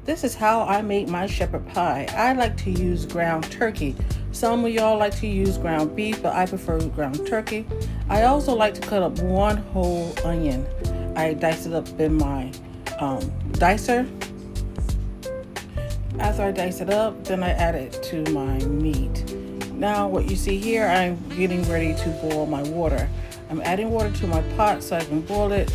This is how I make my shepherd pie. I like to use ground turkey. Some of y'all like to use ground beef, but I prefer ground turkey. I also like to cut up one whole onion. I dice it up in my dicer. After I dice it up, then I add it to my meat. Now what you see here, I'm getting ready to boil my water. I'm adding water to my pot so I can boil it.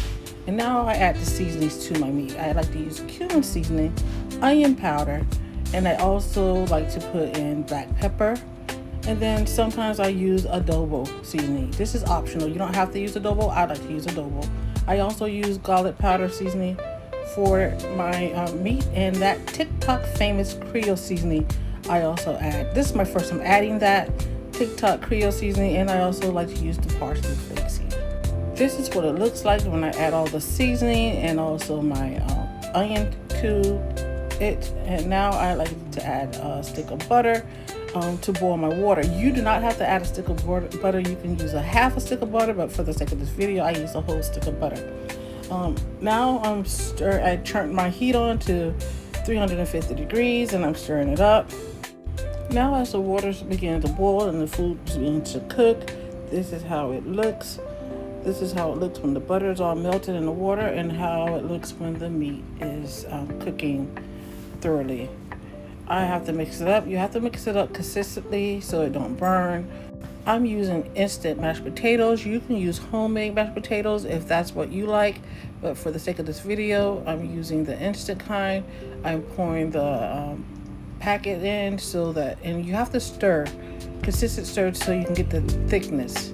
And now I add the seasonings to my meat. I like to use cumin seasoning, onion powder, and I also like to put in black pepper. And then sometimes I use adobo seasoning. This is optional. You don't have to use adobo. I like to use adobo. I also use garlic powder seasoning for my meat, and that TikTok famous Creole seasoning I also add. This is my first time adding that TikTok Creole seasoning, and I also like to use the parsley flakes here. This is what it looks like when I add all the seasoning and also my onion to it. And now I like to add a stick of butter to boil my water. You do not have to add a stick of butter. You can use a half a stick of butter, but for the sake of this video, I use a whole stick of butter. Now I turned my heat on to 350 degrees and I'm stirring it up. Now as the water begins to boil and the food begins to cook, this is how it looks. This is how it looks when the butter is all melted in the water, and how it looks when the meat is cooking thoroughly. I have to mix it up. You have to mix it up consistently so it don't burn. I'm using instant mashed potatoes. You can use homemade mashed potatoes if that's what you like, but for the sake of this video, I'm using the instant kind. I'm pouring the packet in so that, and you have to stir, consistent stir, so you can get the thickness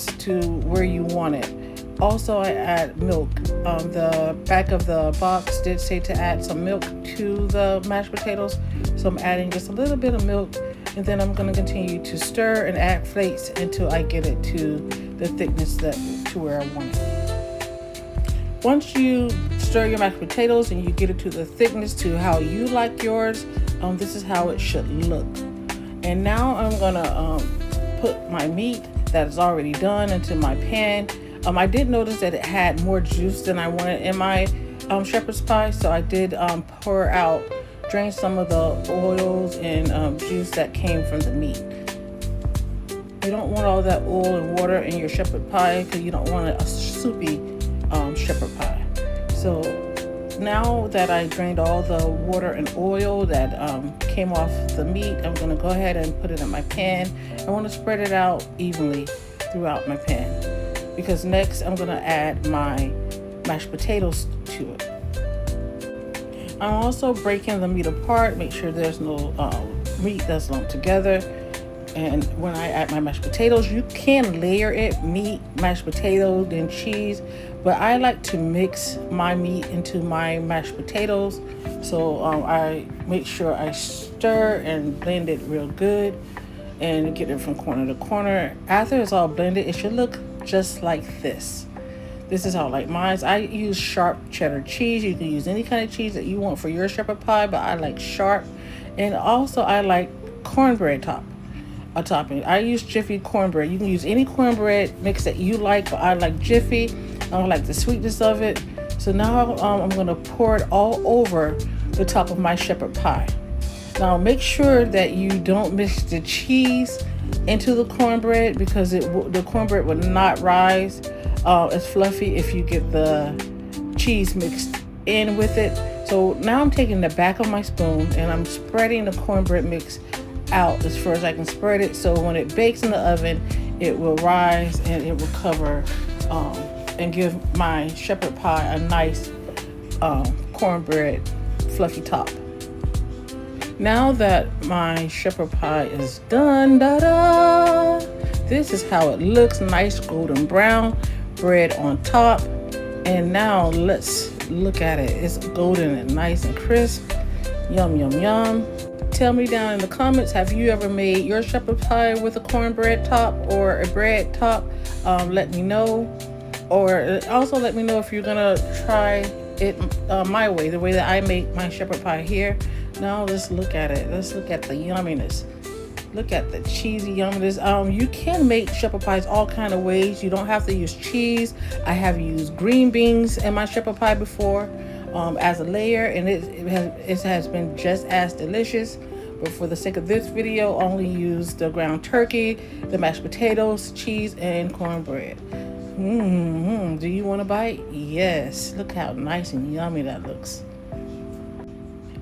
to where you want it. Also, I add milk. The back of the box did say to add some milk to the mashed potatoes, so I'm adding just a little bit of milk, and then I'm going to continue to stir and add flakes until I get it to the thickness to where I want it. Once you stir your mashed potatoes and you get it to the thickness to how you like yours, this is how it should look. And now I'm gonna put my meat that is already done into my pan. I did notice that it had more juice than I wanted in my shepherd's pie, so I did drain some of the oils and juice that came from the meat. You don't want all that oil and water in your shepherd pie because you don't want a soupy shepherd pie. So now that I drained all the water and oil that came off the meat, I'm going to go ahead and put it in my pan. I want to spread it out evenly throughout my pan, because next I'm going to add my mashed potatoes to it. I'm also breaking the meat apart, make sure there's no meat that's lumped together. And when I add my mashed potatoes, you can layer it, meat, mashed potatoes, then cheese. But I like to mix my meat into my mashed potatoes. So I make sure I stir and blend it real good and get it from corner to corner. After it's all blended, it should look just like this. This is how I like mine. I use sharp cheddar cheese. You can use any kind of cheese that you want for your shepherd pie, but I like sharp. And also I like cornbread topping. I use Jiffy cornbread. You can use any cornbread mix that you like, but I like Jiffy. I like the sweetness of it. So now I'm going to pour it all over the top of my shepherd pie. Now make sure that you don't mix the cheese into the cornbread, because the cornbread will not rise as fluffy if you get the cheese mixed in with it. So now I'm taking the back of my spoon and I'm spreading the cornbread mix out as far as I can spread it, so when it bakes in the oven it will rise and it will cover and give my shepherd pie a nice cornbread fluffy top. Now that my shepherd pie is done, this is how it looks. Nice golden brown bread on top. And now let's look at it. It's golden and nice and crisp. Yum, yum, yum. Tell me down in the comments, have you ever made your shepherd pie with a cornbread top or a bread top? Let me know. Or also let me know if you're gonna try it my way, the way that I make my shepherd pie here. Now let's look at it. Let's look at the yumminess. Look at the cheesy yumminess. You can make shepherd pies all kind of ways. You don't have to use cheese. I have used green beans in my shepherd pie before. as a layer, and it has been just as delicious. But for the sake of this video, only use the ground turkey, the mashed potatoes, cheese, and cornbread. Do you want a bite? Yes. Look how nice and yummy that looks.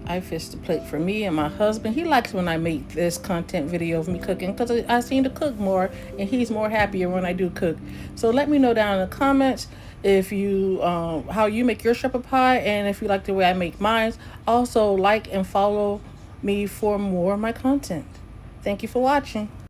I fixed the plate for me and my husband. He likes when I make this content video of me cooking because I seem to cook more, and he's more happier when I do cook. So let me know down in the comments if you how you make your shepherd pie, and if you like the way I make mine. Also, like and follow me for more of my content. Thank you for watching.